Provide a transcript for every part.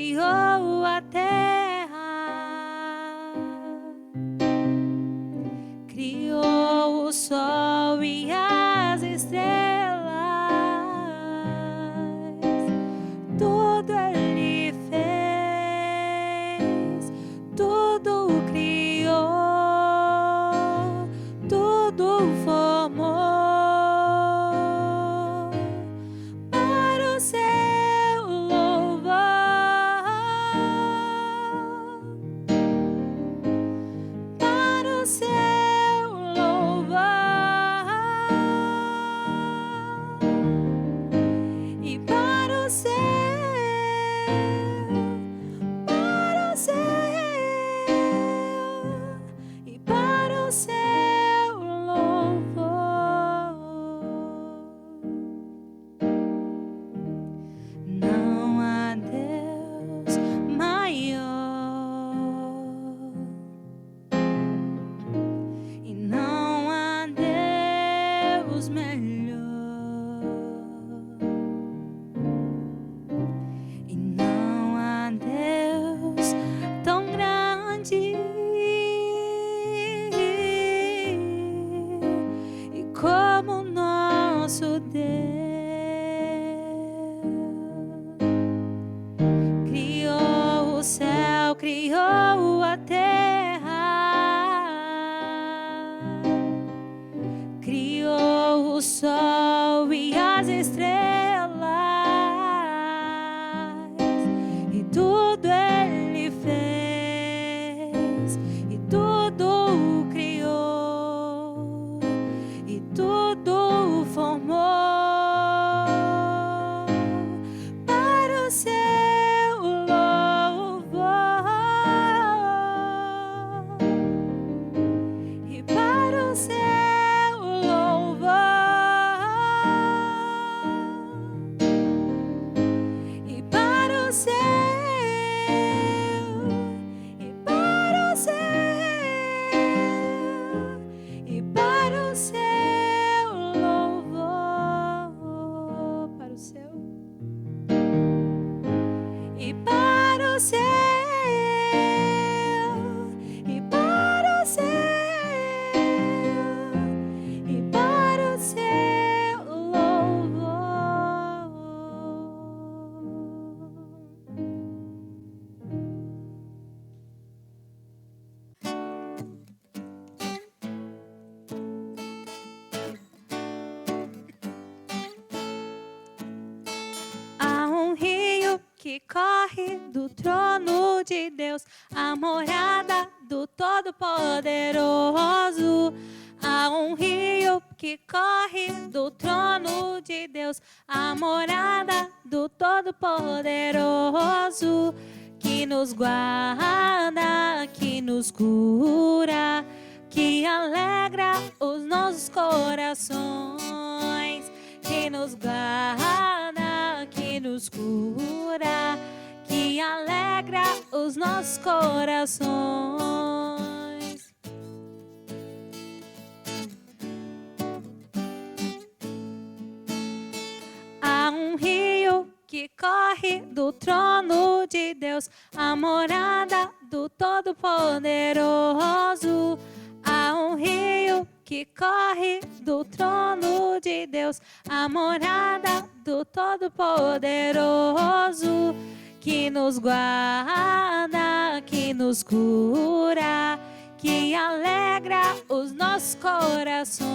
criou a terra, criou o sol e as estrelas, tudo Ele fez, tudo criou, tudo formou para o seu louvor, para o seu louvor, e para o seu, e para o seu louvor. Não há Deus maior e não há Deus melhor, e não há Deus tão grande e como nosso Deus. Criou o céu, criou a terra, criou o sol e as estrelas, e tudo Ele fez, e tudo criou, e tudo formou para o seu louvor, e para o seu louvor, e para o seu, e para o seu, e para o seu louvor, para o seu, e para o seu, e para o seu, e para o seu louvor. Há um rio que corre do trono de Deus, a morada do Todo-Poderoso. Há um rio que corre do trono de Deus, a morada do Todo-Poderoso, que nos guarda, que nos cura, que alegra os nossos corações, que nos guarda, que nos cura, que alegra os nossos corações. Há um rio que corre do trono de Deus, a morada do Todo-Poderoso. Há um rio que corre do trono de Deus, a morada do Todo-Poderoso, que nos guarda, que nos cura, que alegra os nossos corações,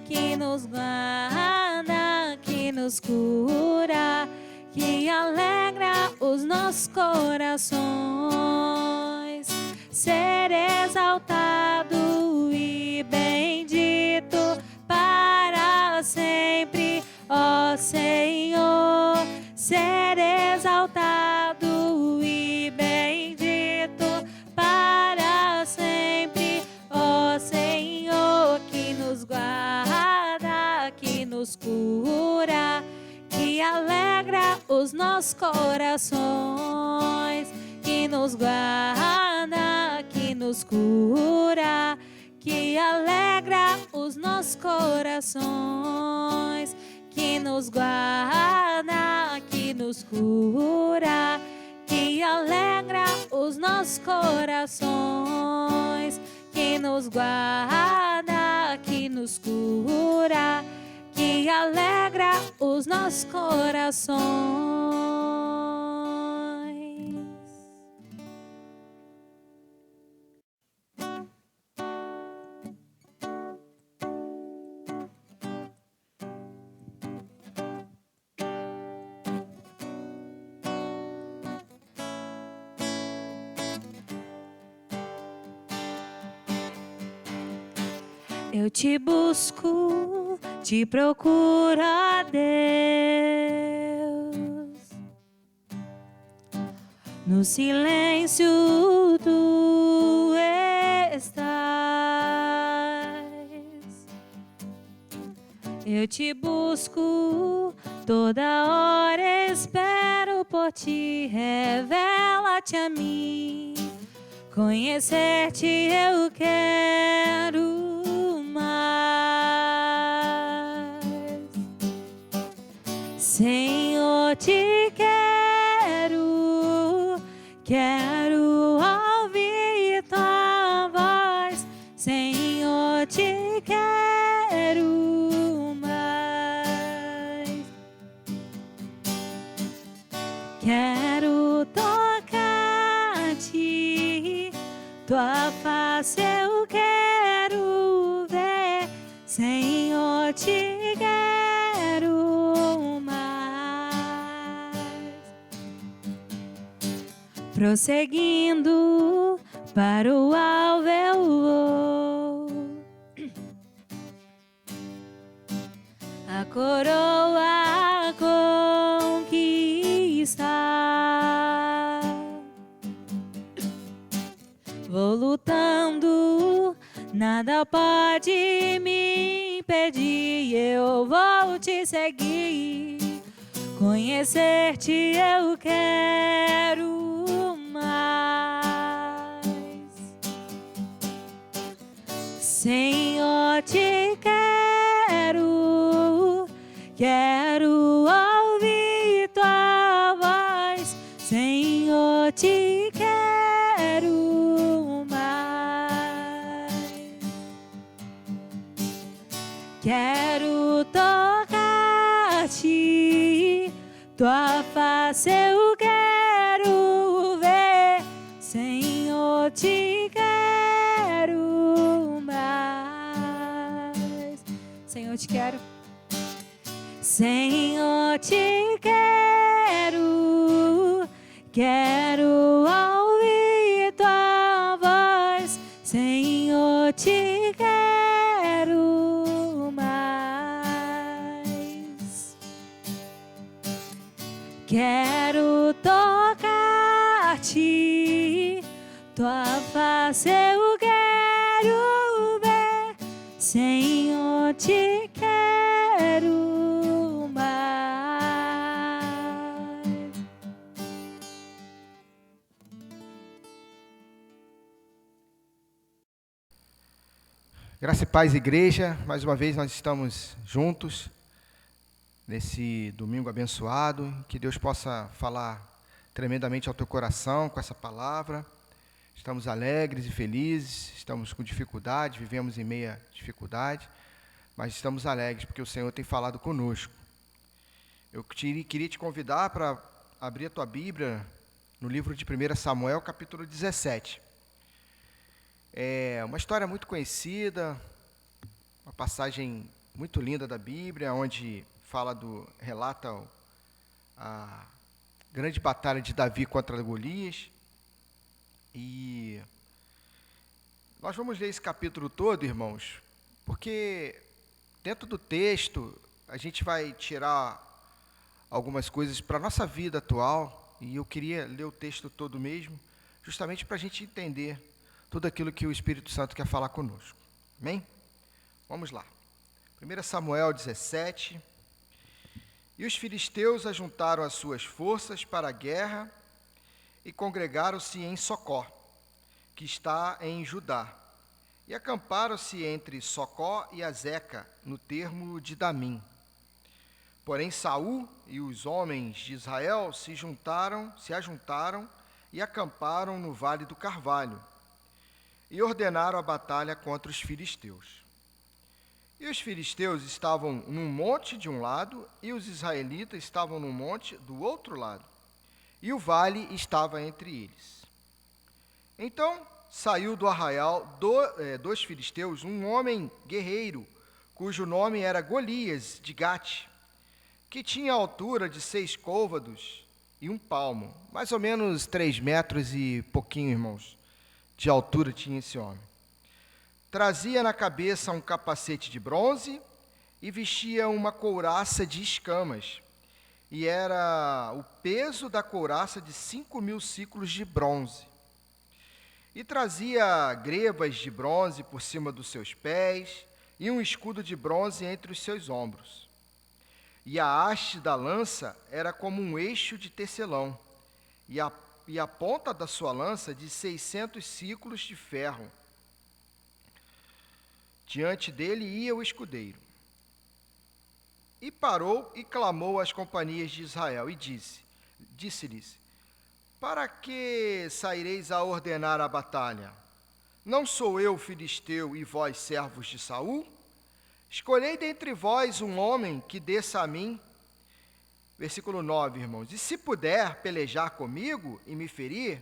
que nos guarda, que nos cura, que alegra os nossos corações. Ser exaltado e bendito para sempre, ó Senhor. Ser exaltado e bendito para sempre, ó Senhor, que nos guarda, que nos cura, que alegra os nossos corações, que nos guarda, que nos cura, que alegra os nossos corações, que nos guarda, que que nos cura, que alegra os nossos corações, que nos guarda, que nos cura, que alegra os nossos corações. Eu te busco, te procuro, ó Deus. No silêncio tu estás. Eu te busco, toda hora espero por ti. Revela-te a mim, conhecer-te eu quero. Senhor, te quero, quero ouvir tua voz. Senhor, te quero mais. Quero tocar-te, tua face eu quero ver. Senhor, te quero mais. Prosseguindo para o alvo eu vou, a coroa conquistar. Vou lutando, nada pode me impedir. Eu vou te seguir, conhecer-te eu quero mais. Senhor, te quero, quero ouvir tua voz. Senhor, te quero mais. Quero tocar-te, tua face eu quero ver. Senhor, te quero mais. Senhor, te quero. Senhor, te quero, quero ouvir tua voz. Senhor, te quero mais. Quero tocar-te, tua face eu quero ver. Senhor, te quero mais. Graça e paz, igreja. Mais uma vez nós estamos juntos nesse domingo abençoado. Que Deus possa falar tremendamente ao teu coração com essa palavra. Estamos alegres e felizes, estamos com dificuldade, vivemos em meia dificuldade, mas estamos alegres porque o Senhor tem falado conosco. Eu queria te convidar para abrir a tua Bíblia no livro de 1 Samuel, capítulo 17. É uma história muito conhecida, uma passagem muito linda da Bíblia, onde relata a grande batalha de Davi contra Golias. E nós vamos ler esse capítulo todo, irmãos, porque dentro do texto a gente vai tirar algumas coisas para a nossa vida atual, e eu queria ler o texto todo mesmo, justamente para a gente entender tudo aquilo que o Espírito Santo quer falar conosco. Amém? Vamos lá. 1 Samuel 17. E os filisteus ajuntaram as suas forças para a guerra e congregaram-se em Socó, que está em Judá, e acamparam-se entre Socó e Azeca, no termo de Damim. Porém, Saul e os homens de Israel se ajuntaram e acamparam no Vale do Carvalho, e ordenaram a batalha contra os filisteus. E os filisteus estavam num monte de um lado, e os israelitas estavam num monte do outro lado, e o vale estava entre eles. Então saiu do arraial dos filisteus um homem guerreiro, cujo nome era Golias de Gate, que tinha a altura de 6 côvados e 1 palmo, mais ou menos 3 metros e pouquinho, irmãos, de altura tinha esse homem. Trazia na cabeça um capacete de bronze e vestia uma couraça de escamas, e era o peso da couraça de 5.000 siclos de bronze. E trazia grebas de bronze por cima dos seus pés e um escudo de bronze entre os seus ombros. E a haste da lança era como um eixo de tecelão, e a ponta da sua lança de 600 siclos de ferro. Diante dele ia o escudeiro. E parou e clamou às companhias de Israel, e disse-lhes: para que saireis a ordenar a batalha? Não sou eu filisteu e vós servos de Saul? Escolhei dentre vós um homem que desça a mim. Versículo 9, irmãos. E se puder pelejar comigo e me ferir,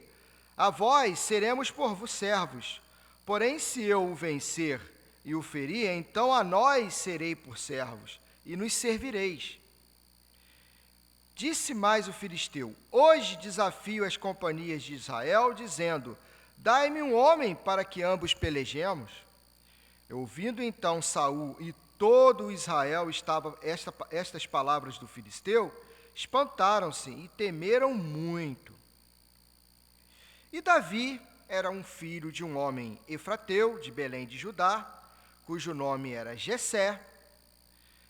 a vós seremos por vos servos. Porém, se eu o vencer e o ferir, então a nós serei por servos, e nos servireis. Disse mais o filisteu: hoje desafio as companhias de Israel, dizendo: dai-me um homem para que ambos pelejemos. Ouvindo então Saul e todo Israel estas palavras do filisteu, espantaram-se e temeram muito. E Davi era um filho de um homem efrateu, de Belém de Judá, cujo nome era Jessé,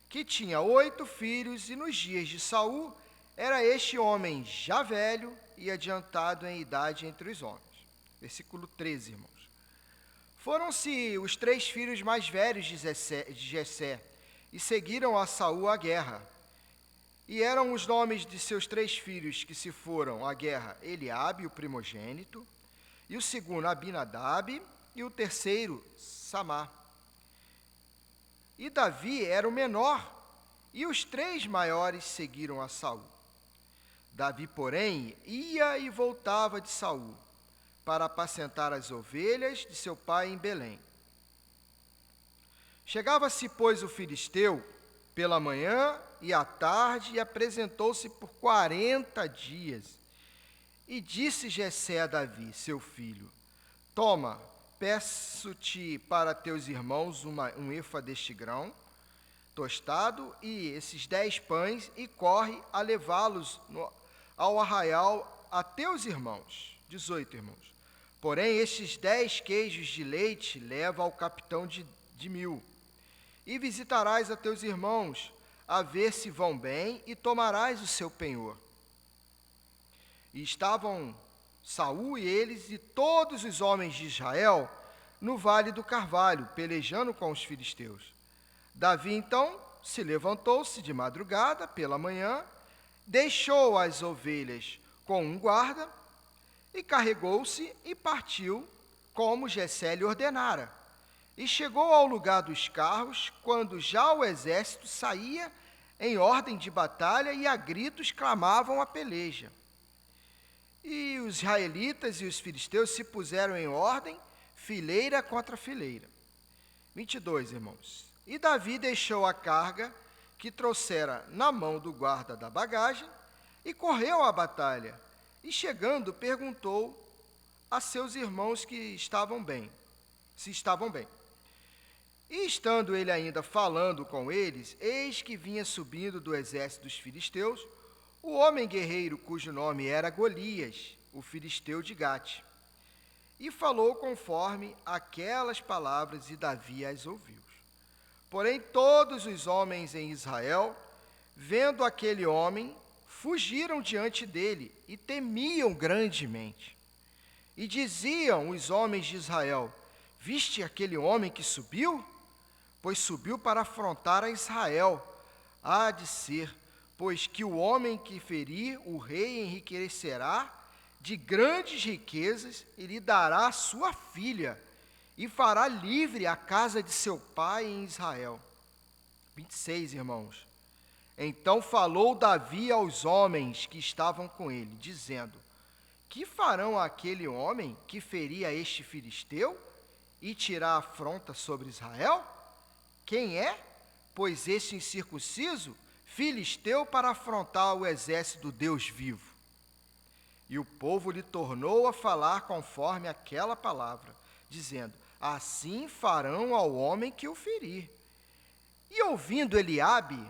que tinha 8 filhos, e nos dias de Saul era este homem já velho e adiantado em idade entre os homens. Versículo 13, irmãos. Foram-se os 3 filhos mais velhos de Jessé e seguiram a Saul à guerra. E eram os nomes de seus 3 filhos que se foram à guerra: Eliabe, o primogênito, e o segundo Abinadab, e o terceiro Samá. E Davi era o menor, e os 3 maiores seguiram a Saul. Davi, porém, ia e voltava de Saul, para apacentar as ovelhas de seu pai em Belém. Chegava-se, pois, o filisteu pela manhã e à tarde, e apresentou-se por 40 dias. E disse Jessé a Davi, seu filho: toma, peço-te para teus irmãos um efa deste grão tostado e esses 10 pães, e corre a levá-los ao arraial a teus irmãos. 18, irmãos. Porém, estes 10 queijos de leite leva ao capitão de 1000. E visitarás a teus irmãos, a ver se vão bem, e tomarás o seu penhor. E estavam Saul e eles e todos os homens de Israel no Vale do Carvalho, pelejando com os filisteus. Davi, então, se levantou-se de madrugada, pela manhã, deixou as ovelhas com um guarda, e carregou-se e partiu, como Jessé lhe ordenara. E chegou ao lugar dos carros, quando já o exército saía em ordem de batalha, e a gritos clamavam a peleja. E os israelitas e os filisteus se puseram em ordem, fileira contra fileira. 22, irmãos. E Davi deixou a carga que trouxera na mão do guarda da bagagem, e correu à batalha, e chegando perguntou a seus irmãos se estavam bem. E estando ele ainda falando com eles, eis que vinha subindo do exército dos filisteus o homem guerreiro cujo nome era Golias, o filisteu de Gate. E falou conforme aquelas palavras, e Davi as ouviu. Porém, todos os homens em Israel, vendo aquele homem, fugiram diante dele e temiam grandemente. E diziam os homens de Israel: viste aquele homem que subiu? Pois subiu para afrontar a Israel. Há de ser pois que o homem que ferir, o rei enriquecerá de grandes riquezas e lhe dará sua filha, e fará livre a casa de seu pai em Israel. 26, irmãos. Então falou Davi aos homens que estavam com ele, dizendo: que farão aquele homem que ferir a este filisteu e tirar a afronta sobre Israel? Quem é, pois, este incircunciso filisteu para afrontar o exército do Deus vivo? E o povo lhe tornou a falar conforme aquela palavra, dizendo: assim farão ao homem que o ferir. E ouvindo Eliabe,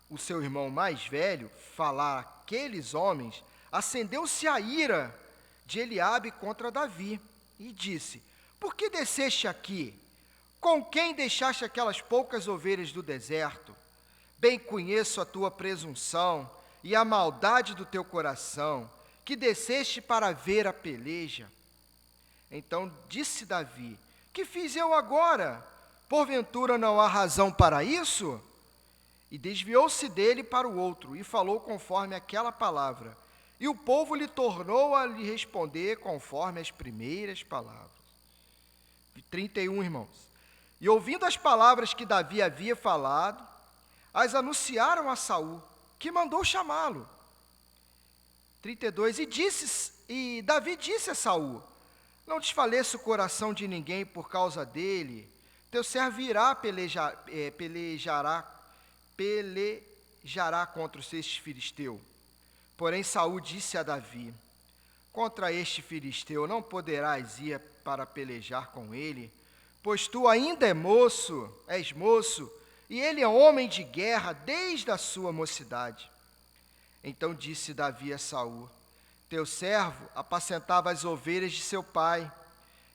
o seu irmão mais velho, falar aqueles homens, acendeu-se a ira de Eliabe contra Davi, e disse: por que desceste aqui? Com quem deixaste aquelas poucas ovelhas do deserto? Bem conheço a tua presunção e a maldade do teu coração, que desceste para ver a peleja. Então disse Davi: que fiz eu agora? Porventura não há razão para isso? E desviou-se dele para o outro, e falou conforme aquela palavra. E o povo lhe tornou a lhe responder conforme as primeiras palavras. 31, irmãos. E ouvindo as palavras que Davi havia falado, as anunciaram a Saul, que mandou chamá-lo. 32. E Davi disse a Saul: não desfaleça o coração de ninguém por causa dele. Teu servo irá pelejará contra este filisteu. Porém Saul disse a Davi: contra este filisteu não poderás ir para pelejar com ele, pois tu ainda és moço, e ele é homem de guerra desde a sua mocidade. Então disse Davi a Saul: teu servo apacentava as ovelhas de seu pai,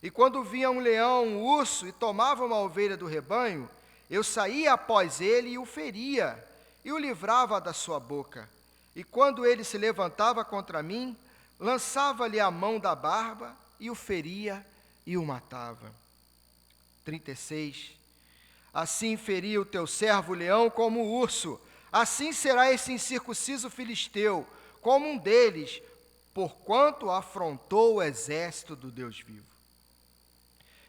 e quando vinha um leão, um urso, e tomava uma ovelha do rebanho, eu saía após ele e o feria, e o livrava da sua boca. E quando ele se levantava contra mim, lançava-lhe a mão da barba, e o feria e o matava. 36. Assim feria o teu servo leão como o urso, assim será esse incircunciso filisteu, como um deles, porquanto afrontou o exército do Deus vivo.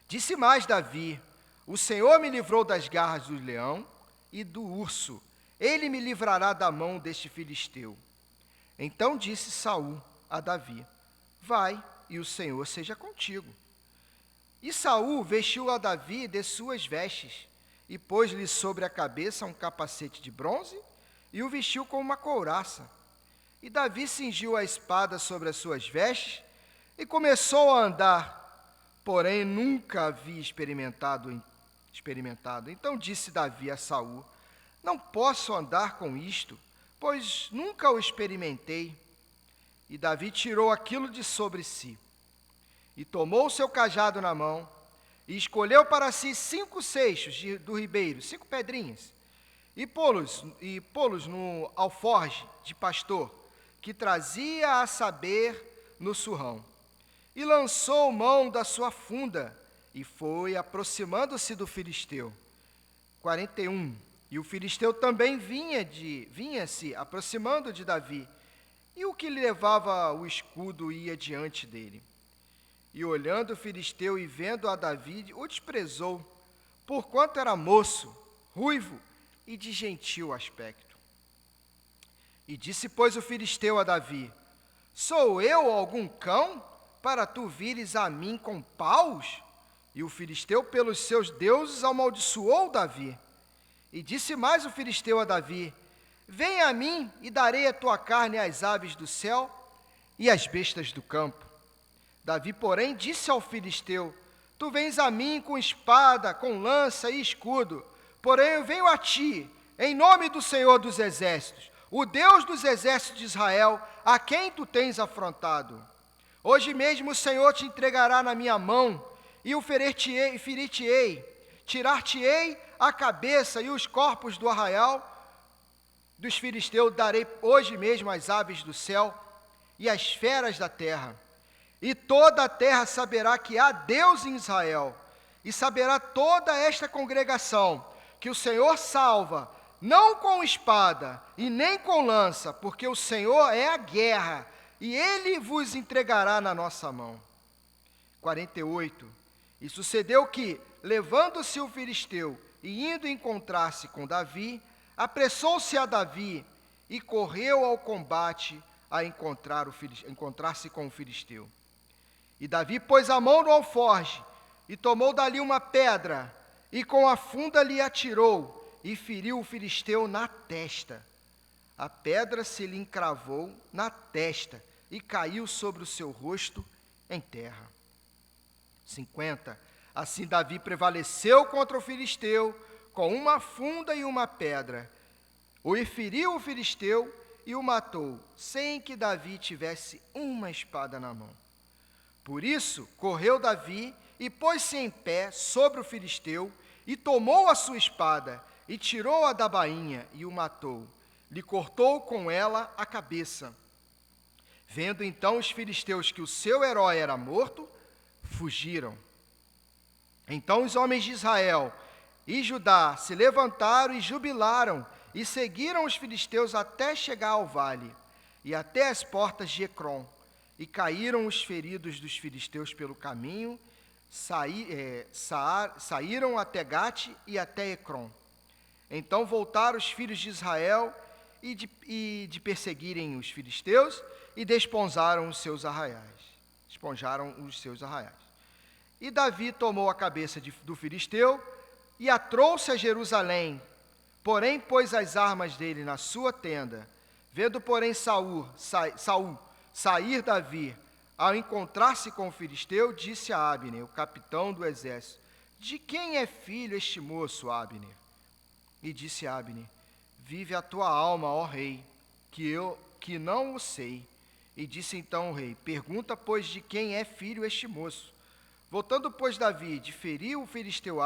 Disse mais Davi: o Senhor me livrou das garras do leão e do urso, ele me livrará da mão deste filisteu. Então disse Saul a Davi: vai, e o Senhor seja contigo. E Saul vestiu a Davi de suas vestes, e pôs-lhe sobre a cabeça um capacete de bronze, e o vestiu com uma couraça. E Davi cingiu a espada sobre as suas vestes, e começou a andar, porém nunca havia experimentado. Então disse Davi a Saul: não posso andar com isto, pois nunca o experimentei. E Davi tirou aquilo de sobre si, e tomou o seu cajado na mão, e escolheu para si 5 seixos do ribeiro, 5 pedrinhas, e pô-los no alforje de pastor, que trazia a saber no surrão. E lançou mão da sua funda, e foi aproximando-se do filisteu. 41. E o filisteu também vinha-se aproximando de Davi, e o que lhe levava o escudo ia diante dele. E olhando o filisteu e vendo a Davi, o desprezou, porquanto era moço, ruivo e de gentil aspecto. E disse, pois, o filisteu a Davi: sou eu algum cão, para tu vires a mim com paus? E o filisteu pelos seus deuses amaldiçoou Davi. E disse mais o filisteu a Davi: vem a mim e darei a tua carne às aves do céu e às bestas do campo. Davi, porém, disse ao filisteu: tu vens a mim com espada, com lança e escudo, porém eu venho a ti, em nome do Senhor dos exércitos, o Deus dos exércitos de Israel, a quem tu tens afrontado. Hoje mesmo o Senhor te entregará na minha mão, e o ferir-te-ei, tirar-te-ei a cabeça e os corpos do arraial dos filisteus darei hoje mesmo às aves do céu e às feras da terra. E toda a terra saberá que há Deus em Israel, e saberá toda esta congregação que o Senhor salva não com espada e nem com lança, porque o Senhor é a guerra, e ele vos entregará na nossa mão. 48. E sucedeu que, levando-se o filisteu e indo encontrar-se com Davi, apressou-se a Davi e correu ao combate a encontrar-se com o filisteu. E Davi pôs a mão no alforje e tomou dali uma pedra e com a funda lhe atirou e feriu o filisteu na testa. A pedra se lhe encravou na testa e caiu sobre o seu rosto em terra. 50. Assim Davi prevaleceu contra o filisteu com uma funda e uma pedra. O feriu o filisteu e o matou, sem que Davi tivesse uma espada na mão. Por isso, correu Davi e pôs-se em pé sobre o filisteu e tomou a sua espada e tirou-a da bainha e o matou. Lhe cortou com ela a cabeça. Vendo então os filisteus que o seu herói era morto, fugiram. Então os homens de Israel e Judá se levantaram e jubilaram e seguiram os filisteus até chegar ao vale e até as portas de Ecrom. E caíram os feridos dos filisteus pelo caminho, saíram até Gate e até Ecrom. Então voltaram os filhos de Israel e de perseguirem os filisteus e desponjaram os seus arraiais. E Davi tomou a cabeça do filisteu e a trouxe a Jerusalém, porém pôs as armas dele na sua tenda. Vendo, porém, Saul sair Davi, ao encontrar-se com o filisteu, disse a Abner, o capitão do exército: de quem é filho este moço, Abner? E disse Abner: vive a tua alma, ó rei, que não o sei. E disse então o rei: pergunta, pois, de quem é filho este moço. Voltando, pois, Davi de ferir o filisteu,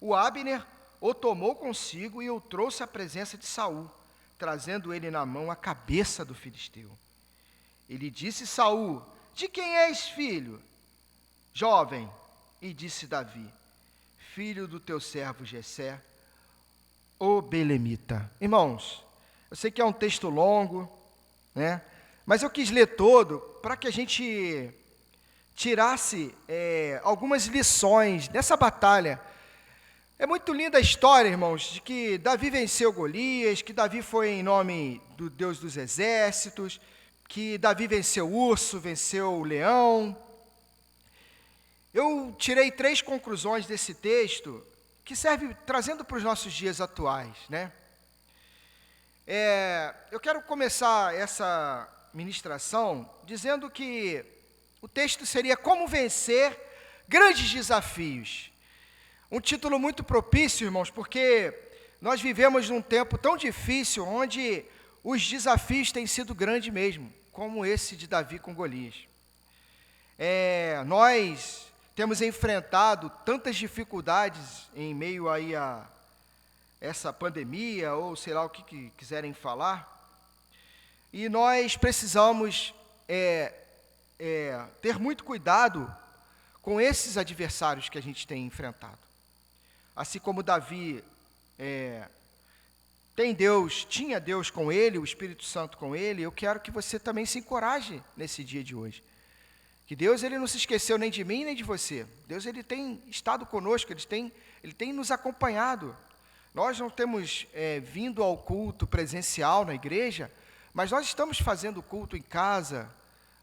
o Abner o tomou consigo e o trouxe à presença de Saul, trazendo ele na mão a cabeça do filisteu. Ele disse Saul: de quem és filho, jovem? E disse Davi: filho do teu servo Jessé, o belemita. Irmãos, eu sei que é um texto longo, né? Mas eu quis ler todo para que a gente tirasse algumas lições dessa batalha. É muito linda a história, irmãos, de que Davi venceu Golias, que Davi foi em nome do Deus dos exércitos, que Davi venceu o urso, venceu o leão. Eu tirei 3 conclusões desse texto que serve trazendo para os nossos dias atuais, né? Eu quero começar essa ministração dizendo que o texto seria Como Vencer Grandes Desafios. Um título muito propício, irmãos, porque nós vivemos num tempo tão difícil, onde os desafios têm sido grandes mesmo, como esse de Davi com Golias. Nós temos enfrentado tantas dificuldades em meio aí a essa pandemia, ou sei lá o que quiserem falar, e nós precisamos ter muito cuidado com esses adversários que a gente tem enfrentado. Assim como Davi tinha Deus com ele, o Espírito Santo com ele, eu quero que você também se encoraje nesse dia de hoje. Que Deus, ele não se esqueceu nem de mim nem de você. Deus, ele tem estado conosco, ele tem nos acompanhado. Nós não temos vindo ao culto presencial na igreja, mas nós estamos fazendo culto em casa,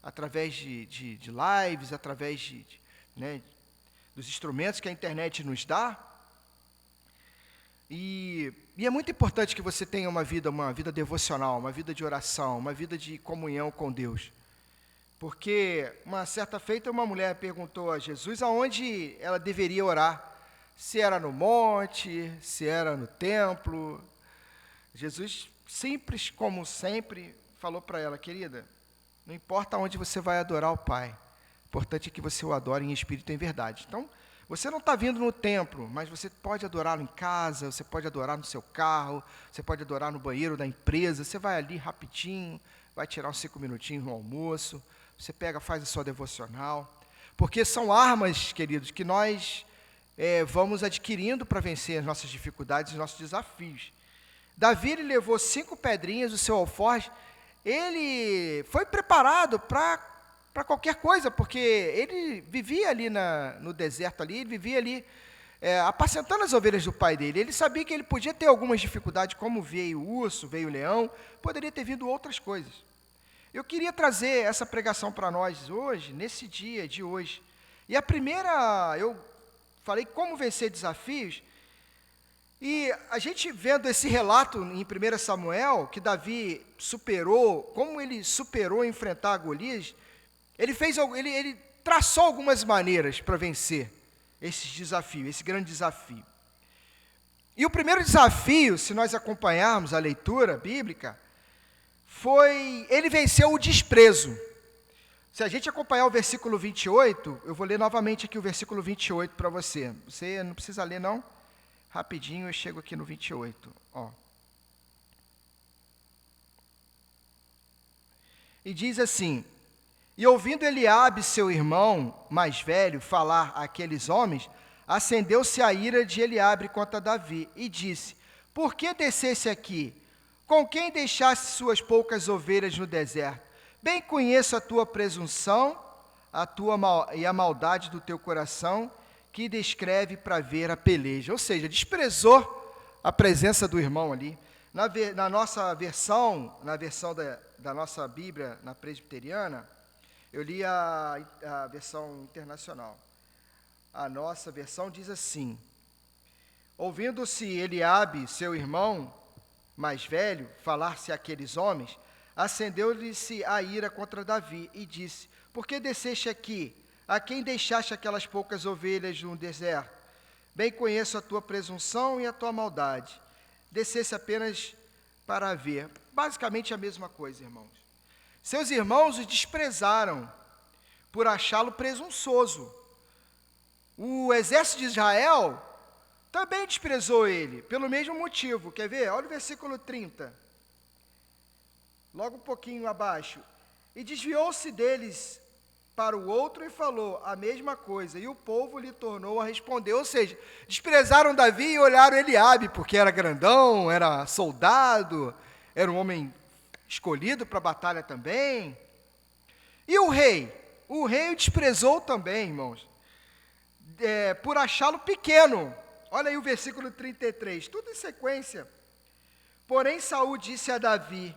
através de lives, através dos instrumentos que a internet nos dá. E é muito importante que você tenha uma vida devocional, uma vida de oração, uma vida de comunhão com Deus. Porque uma certa feita uma mulher perguntou a Jesus aonde ela deveria orar. Se era no monte, se era no templo. Jesus, simples como sempre, falou para ela: querida, não importa onde você vai adorar o Pai, o importante é que você o adore em espírito e em verdade. Então, você não está vindo no templo, mas você pode adorá-lo em casa, você pode adorar no seu carro, você pode adorar no banheiro da empresa, você vai ali rapidinho, vai tirar uns 5 minutinhos no almoço, você pega, faz a sua devocional, porque são armas, queridos, que nós vamos adquirindo para vencer as nossas dificuldades, os nossos desafios. Davi, ele levou 5 pedrinhas, o seu alforje, ele foi preparado para qualquer coisa, porque ele vivia ali no deserto, ali, ele vivia ali apacentando as ovelhas do pai dele. Ele sabia que ele podia ter algumas dificuldades, como veio o urso, veio o leão, poderia ter vindo outras coisas. Eu queria trazer essa pregação para nós hoje, nesse dia de hoje. E a primeira, eu falei como vencer desafios, e a gente vendo esse relato em 1 Samuel, que Davi superou, como ele superou enfrentar Golias, ele traçou algumas maneiras para vencer esse desafio, esse grande desafio. E o primeiro desafio, se nós acompanharmos a leitura bíblica, foi, ele venceu o desprezo. Se a gente acompanhar o versículo 28, eu vou ler novamente aqui o versículo 28 para você. Você não precisa ler, não? Rapidinho, eu chego aqui no 28. Ó. E diz assim: e ouvindo Eliabe, seu irmão mais velho, falar àqueles homens, acendeu-se a ira de Eliabe contra Davi, e disse: por que descesse aqui? Com quem deixasse suas poucas ovelhas no deserto? Bem conheço a tua presunção e a maldade do teu coração, que descreve para ver a peleja. Ou seja, desprezou a presença do irmão ali. Na nossa versão, na versão da nossa Bíblia, na presbiteriana, eu li a versão internacional. A nossa versão diz assim: ouvindo-se Eliabe, seu irmão mais velho, falar-se àqueles homens, acendeu-lhe-se a ira contra Davi, e disse: por que desceste aqui? A quem deixaste aquelas poucas ovelhas no deserto? Bem conheço a tua presunção e a tua maldade. Descesse apenas para ver. Basicamente a mesma coisa, irmãos. Seus irmãos o desprezaram por achá-lo presunçoso. O exército de Israel também desprezou ele, pelo mesmo motivo. Quer ver? Olha o versículo 30. Logo um pouquinho abaixo. E desviou-se deles para o outro e falou a mesma coisa, e o povo lhe tornou a responder. Ou seja, desprezaram Davi e olharam Eliabe, porque era grandão, era soldado, era um homem escolhido para a batalha também. E o rei o desprezou também, irmãos, por achá-lo pequeno. Olha aí o versículo 33, tudo em sequência. Porém Saul disse a Davi: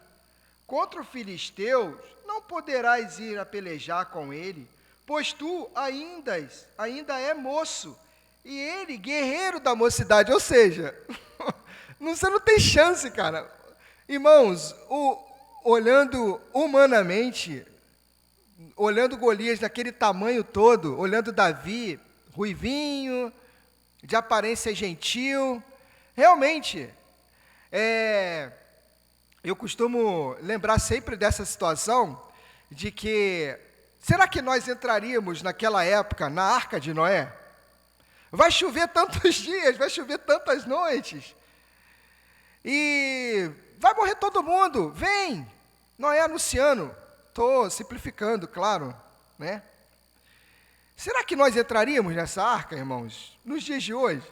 contra os filisteus não poderás ir a pelejar com ele, pois tu ainda é moço, e ele guerreiro da mocidade. Ou seja, você não tem chance, cara. Irmãos, olhando humanamente, olhando Golias daquele tamanho todo, olhando Davi, ruivinho, de aparência gentil, realmente, eu costumo lembrar sempre dessa situação, de que, será que nós entraríamos naquela época na Arca de Noé? Vai chover tantos dias, vai chover tantas noites, e vai morrer todo mundo, vem, Noé anunciando, estou simplificando, claro, né? Será que nós entraríamos nessa arca, irmãos, nos dias de hoje?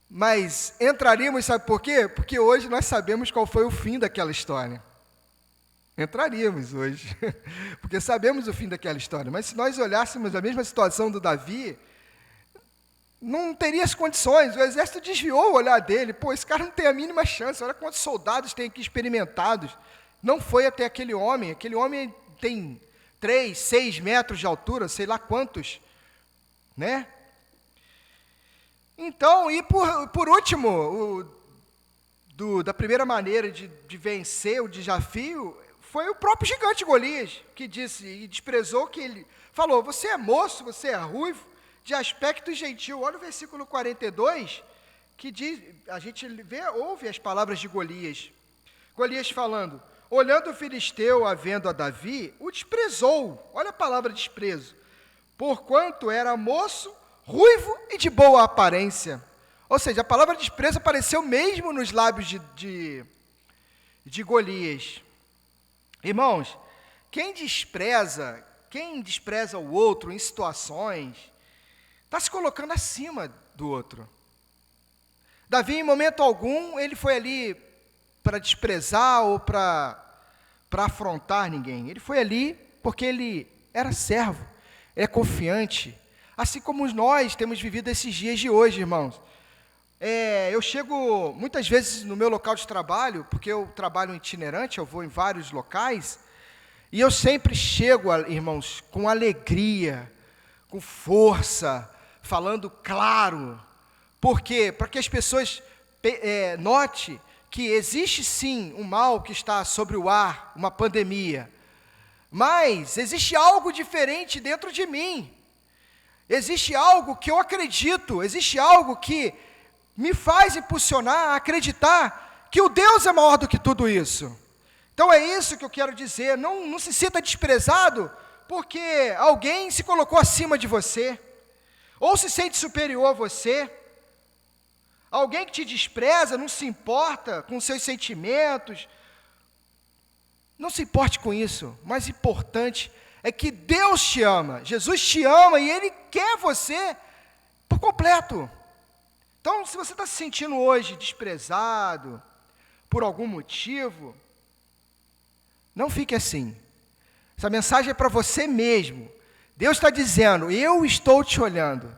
Mas entraríamos, sabe por quê? Porque hoje nós sabemos qual foi o fim daquela história. Entraríamos hoje, porque sabemos o fim daquela história. Mas se nós olhássemos a mesma situação do Davi, não teria as condições. O exército desviou o olhar dele. Pô, esse cara não tem a mínima chance. Olha quantos soldados tem aqui experimentados. Não foi até aquele homem. Aquele homem tem 3, 6 metros de altura, sei lá quantos, né? Então, e por último, da primeira maneira de vencer o desafio, foi o próprio gigante Golias, que disse e desprezou, que ele falou: você é moço, você é ruivo, de aspecto gentil. Olha o versículo 42, que diz, a gente ouve as palavras de Golias. Golias falando: olhando o filisteu, havendo a Davi, o desprezou. Olha a palavra desprezo. Porquanto era moço, ruivo e de boa aparência. Ou seja, a palavra desprezo apareceu mesmo nos lábios de Golias. Irmãos, quem despreza o outro em situações, Está se colocando acima do outro. Davi, em momento algum, ele foi ali para desprezar ou para afrontar ninguém. Ele foi ali porque ele era servo, ele é confiante. Assim como nós temos vivido esses dias de hoje, irmãos. Eu chego muitas vezes no meu local de trabalho, porque eu trabalho itinerante, eu vou em vários locais, e eu sempre chego, irmãos, com alegria, com força, falando claro. Por quê? Para que as pessoas notem que existe sim um mal que está sobre o ar, uma pandemia, mas existe algo diferente dentro de mim. Existe algo que eu acredito, existe algo que me faz impulsionar a acreditar que o Deus é maior do que tudo isso. Então é isso que eu quero dizer, não se sinta desprezado porque alguém se colocou acima de você, ou se sente superior a você. Alguém que te despreza, não se importa com seus sentimentos, não se importe com isso. O mais importante é que Deus te ama, Jesus te ama e Ele quer você por completo. Então, se você está se sentindo hoje desprezado por algum motivo, não fique assim. Essa mensagem é para você mesmo. Deus está dizendo, eu estou te olhando,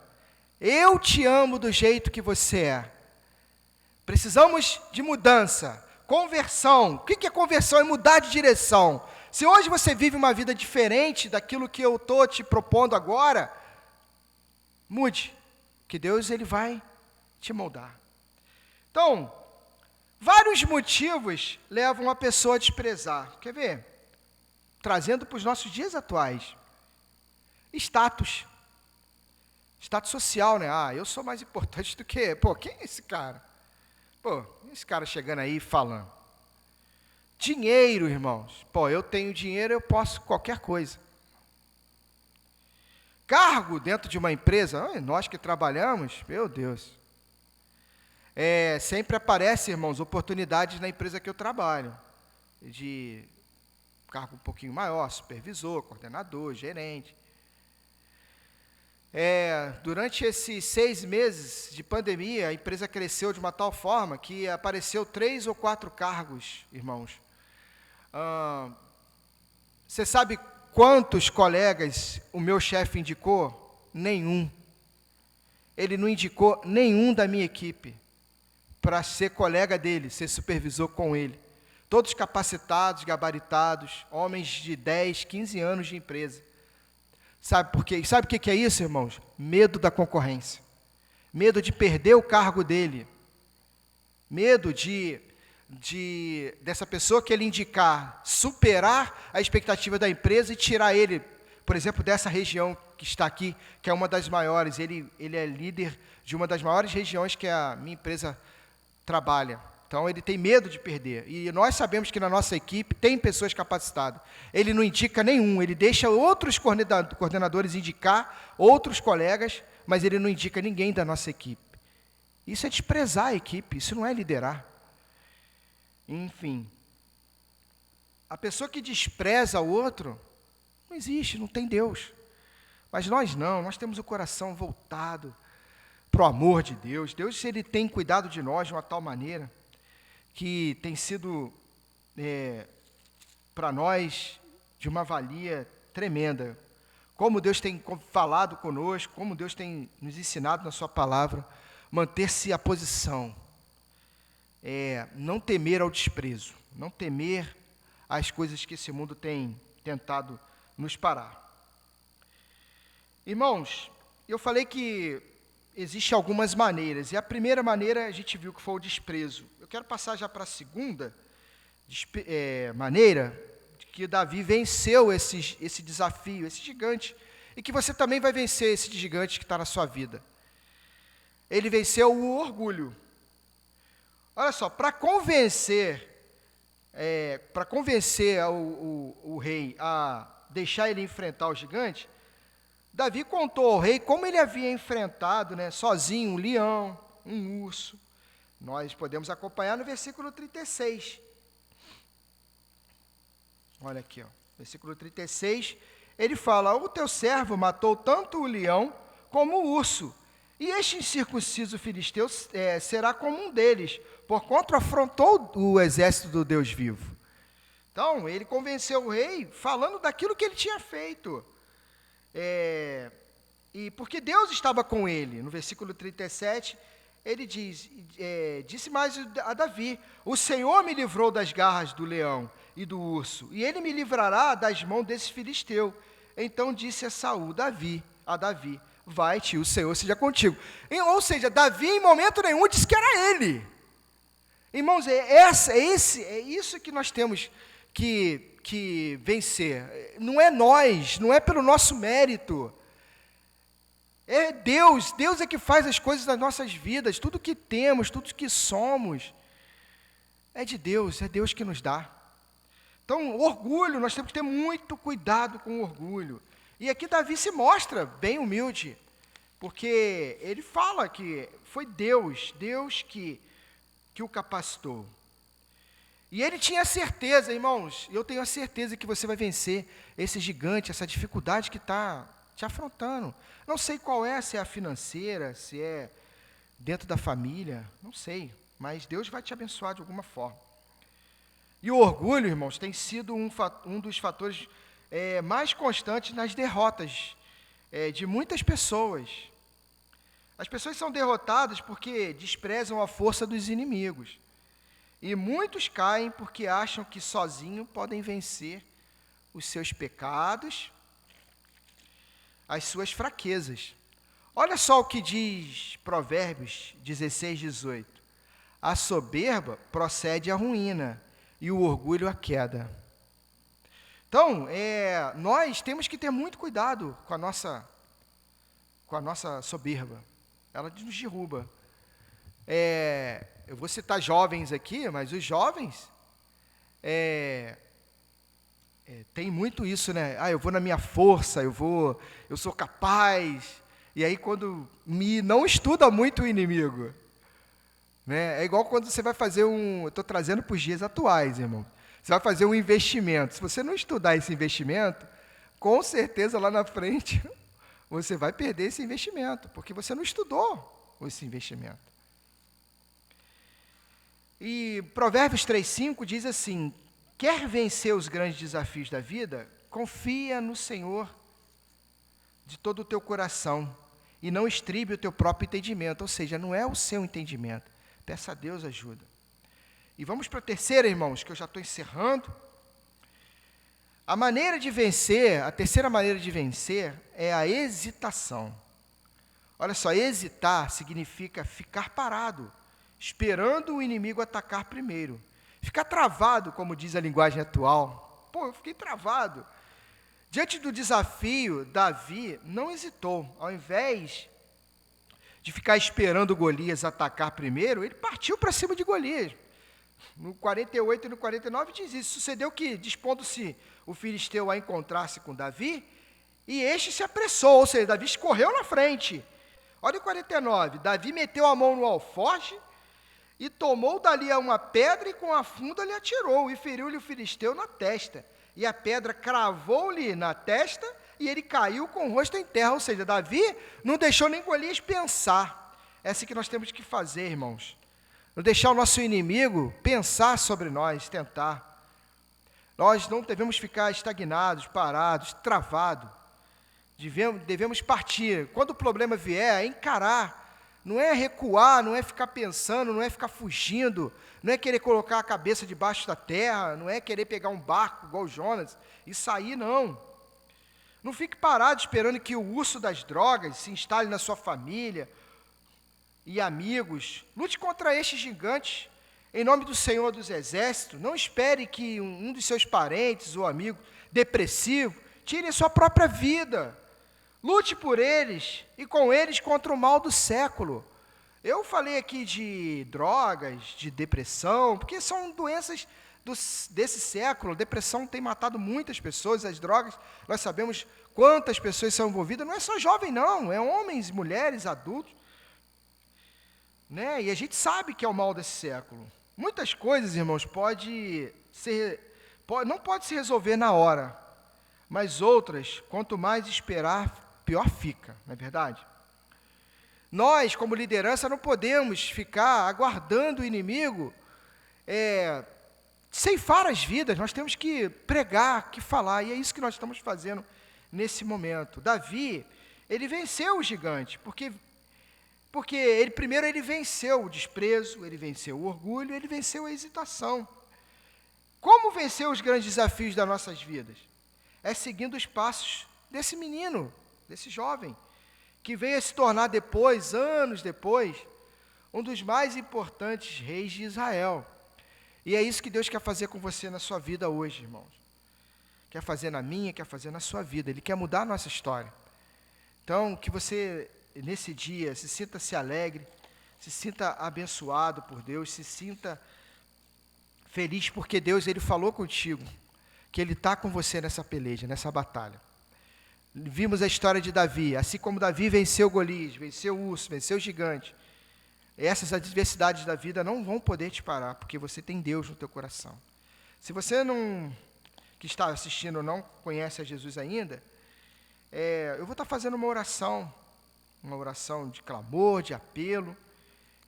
eu te amo do jeito que você é. Precisamos de mudança, conversão. O que é conversão? É mudar de direção. Se hoje você vive uma vida diferente daquilo que eu estou te propondo agora, mude, que Deus ele vai te moldar. Então, vários motivos levam a pessoa a desprezar. Quer ver? Trazendo para os nossos dias atuais. Status social, né? Eu sou mais importante do que... quem é esse cara? Esse cara chegando aí falando. Dinheiro, irmãos. Eu tenho dinheiro, eu posso qualquer coisa. Cargo dentro de uma empresa, nós que trabalhamos, meu Deus. Sempre aparece, irmãos, oportunidades na empresa que eu trabalho. De cargo um pouquinho maior, supervisor, coordenador, gerente. Durante esses 6 meses de pandemia, a empresa cresceu de uma tal forma que apareceu 3 ou 4 cargos, irmãos. Você sabe quantos colegas o meu chefe indicou? Nenhum. Ele não indicou nenhum da minha equipe para ser colega dele, ser supervisor com ele. Todos capacitados, gabaritados, homens de 10, 15 anos de empresa. Sabe por quê? Sabe o que é isso, irmãos? Medo da concorrência. Medo de perder o cargo dele. Medo dessa pessoa que ele indicar superar a expectativa da empresa e tirar ele, por exemplo, dessa região que está aqui, que é uma das maiores. Ele é líder de uma das maiores regiões que a minha empresa trabalha. Então, ele tem medo de perder. E nós sabemos que na nossa equipe tem pessoas capacitadas. Ele não indica nenhum, ele deixa outros coordenadores indicar outros colegas, mas ele não indica ninguém da nossa equipe. Isso é desprezar a equipe, isso não é liderar. Enfim, a pessoa que despreza o outro, não existe, não tem Deus. Mas nós não, nós temos o coração voltado para o amor de Deus. Deus, ele tem cuidado de nós de uma tal maneira que tem sido para nós de uma valia tremenda. Como Deus tem falado conosco, como Deus tem nos ensinado na sua palavra, manter-se a posição, não temer ao desprezo, não temer às coisas que esse mundo tem tentado nos parar. Irmãos, eu falei que existem algumas maneiras, e a primeira maneira a gente viu que foi o desprezo. Eu quero passar já para a segunda maneira, que Davi venceu esse desafio, esse gigante, e que você também vai vencer esse gigante que está na sua vida. Ele venceu o orgulho. Olha só, para convencer o rei a deixar ele enfrentar o gigante, Davi contou ao rei como ele havia enfrentado, sozinho, um leão, um urso. Nós podemos acompanhar no versículo 36. Olha aqui, versículo 36, ele fala: o teu servo matou tanto o leão como o urso. E este incircunciso filisteu será como um deles, porquanto afrontou o exército do Deus vivo. Então, ele convenceu o rei falando daquilo que ele tinha feito. E porque Deus estava com ele. No versículo 37, ele disse mais a Davi: o Senhor me livrou das garras do leão e do urso, e ele me livrará das mãos desse filisteu. Então disse a Saul, a Davi, vai-te, o Senhor seja contigo. Ou seja, Davi em momento nenhum disse que era ele. Irmãos, é isso que nós temos que vencer. Não é nós, não é pelo nosso mérito. É Deus é que faz as coisas das nossas vidas. Tudo que temos, tudo que somos, é de Deus, é Deus que nos dá. Então, orgulho, nós temos que ter muito cuidado com o orgulho. E aqui Davi se mostra bem humilde, porque ele fala que foi Deus que o capacitou. E ele tinha certeza, irmãos, eu tenho a certeza que você vai vencer esse gigante, essa dificuldade que está te afrontando. Não sei qual é, se é a financeira, se é dentro da família, não sei, mas Deus vai te abençoar de alguma forma. E o orgulho, irmãos, tem sido um dos fatores mais constantes nas derrotas de muitas pessoas. As pessoas são derrotadas porque desprezam a força dos inimigos. E muitos caem porque acham que sozinhos podem vencer os seus pecados, as suas fraquezas. Olha só o que diz Provérbios 16, 18. A soberba procede à ruína, e o orgulho à queda. Então, nós temos que ter muito cuidado com a nossa soberba. Ela nos derruba. Eu vou citar jovens aqui, mas os jovens tem muito isso, né? Eu vou na minha força, eu sou capaz. E aí quando não estuda muito o inimigo, né? É igual quando você vai fazer eu estou trazendo para os dias atuais, irmão. Você vai fazer um investimento. Se você não estudar esse investimento, com certeza lá na frente você vai perder esse investimento, porque você não estudou esse investimento. E Provérbios 3,5 diz assim: quer vencer os grandes desafios da vida, confia no Senhor de todo o teu coração e não estribe o teu próprio entendimento, ou seja, não é o seu entendimento. Peça a Deus ajuda. E vamos para a terceira, irmãos, que eu já estou encerrando. A terceira maneira de vencer é a hesitação. Olha só, hesitar significa ficar parado, esperando o inimigo atacar primeiro. Ficar travado, como diz a linguagem atual. Eu fiquei travado. Diante do desafio, Davi não hesitou. Ao invés de ficar esperando Golias atacar primeiro, ele partiu para cima de Golias. No 48 e no 49 diz isso. Sucedeu que, dispondo-se o filisteu a encontrar-se com Davi, e este se apressou, ou seja, Davi escorreu na frente. Olha o 49, Davi meteu a mão no alforje e tomou dali uma pedra e com a funda lhe atirou e feriu-lhe o filisteu na testa. E a pedra cravou-lhe na testa e ele caiu com o rosto em terra. Ou seja, Davi não deixou nem Golias pensar. É assim que nós temos que fazer, irmãos. Não deixar o nosso inimigo pensar sobre nós, tentar. Nós não devemos ficar estagnados, parados, travados. Devemos partir. Quando o problema vier, é encarar. Não é recuar, não é ficar pensando, não é ficar fugindo, não é querer colocar a cabeça debaixo da terra, não é querer pegar um barco igual Jonas e sair, não. Não fique parado esperando que o urso das drogas se instale na sua família e amigos. Lute contra estes gigantes em nome do Senhor dos Exércitos. Não espere que um dos seus parentes ou amigo depressivo tire a sua própria vida. Lute por eles e com eles contra o mal do século. Eu falei aqui de drogas, de depressão, porque são doenças desse século. A depressão tem matado muitas pessoas, as drogas, nós sabemos quantas pessoas são envolvidas. Não é só jovem, não, é homens, mulheres, adultos. Né? E a gente sabe que é o mal desse século. Muitas coisas, irmãos, não pode se resolver na hora, mas outras, quanto mais esperar, pior fica, não é verdade? Nós, como liderança, não podemos ficar aguardando o inimigo ceifar as vidas. Nós temos que pregar, que falar, e é isso que nós estamos fazendo nesse momento. Davi, ele venceu o gigante, porque primeiro ele venceu o desprezo, ele venceu o orgulho, ele venceu a hesitação. Como vencer os grandes desafios das nossas vidas? É seguindo os passos desse menino, desse jovem, que veio a se tornar depois, anos depois, um dos mais importantes reis de Israel. E é isso que Deus quer fazer com você na sua vida hoje, irmãos. Quer fazer na minha, quer fazer na sua vida. Ele quer mudar a nossa história. Então, que você, nesse dia, se sinta-se alegre, se sinta abençoado por Deus, se sinta feliz, porque Deus, Ele falou contigo, que Ele está com você nessa peleja, nessa batalha. Vimos a história de Davi, assim como Davi venceu Golias, venceu o urso, venceu o gigante. Essas adversidades da vida não vão poder te parar, porque você tem Deus no teu coração. Se você que está assistindo não conhece a Jesus ainda, eu vou estar fazendo uma oração de clamor, de apelo,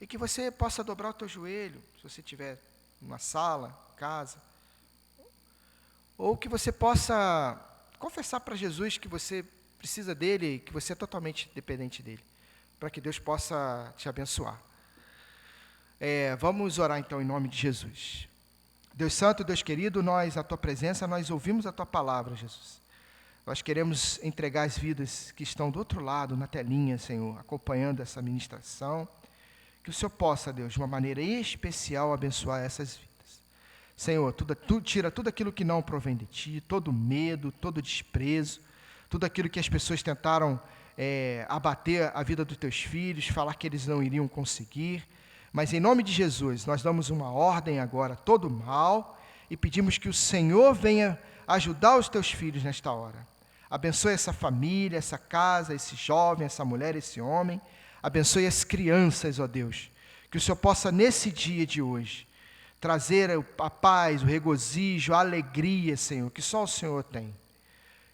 e que você possa dobrar o teu joelho, se você estiver numa sala, casa, ou que você possa confessar para Jesus que você precisa dele, que você é totalmente dependente dele, para que Deus possa te abençoar. Vamos orar então em nome de Jesus. Deus santo, Deus querido, nós, na tua presença, nós ouvimos a tua palavra, Jesus. Nós queremos entregar as vidas que estão do outro lado, na telinha, Senhor, acompanhando essa ministração, que o Senhor possa, Deus, de uma maneira especial, abençoar essas vidas. Senhor, tira tudo aquilo que não provém de Ti, todo medo, todo desprezo, tudo aquilo que as pessoas tentaram abater a vida dos Teus filhos, falar que eles não iriam conseguir. Mas em nome de Jesus, nós damos uma ordem agora a todo mal e pedimos que o Senhor venha ajudar os Teus filhos nesta hora. Abençoe essa família, essa casa, esse jovem, essa mulher, esse homem. Abençoe as crianças, ó Deus. Que o Senhor possa, nesse dia de hoje, trazer a paz, o regozijo, a alegria, Senhor, que só o Senhor tem.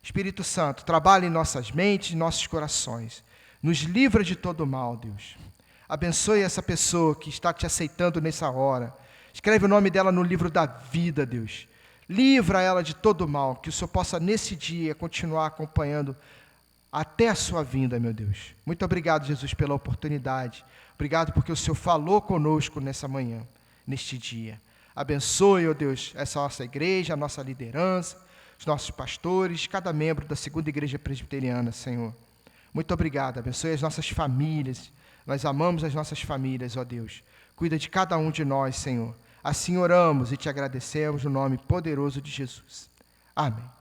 Espírito Santo, trabalhe em nossas mentes, em nossos corações. Nos livra de todo mal, Deus. Abençoe essa pessoa que está te aceitando nessa hora. Escreve o nome dela no livro da vida, Deus. Livra ela de todo mal, que o Senhor possa, nesse dia, continuar acompanhando até a sua vinda, meu Deus. Muito obrigado, Jesus, pela oportunidade. Obrigado porque o Senhor falou conosco nessa manhã, neste dia. Abençoe, ó Deus, essa nossa igreja, a nossa liderança, os nossos pastores, cada membro da Segunda Igreja Presbiteriana, Senhor. Muito obrigado. Abençoe as nossas famílias. Nós amamos as nossas famílias, ó Deus. Cuida de cada um de nós, Senhor. Assim oramos e te agradecemos no nome poderoso de Jesus. Amém.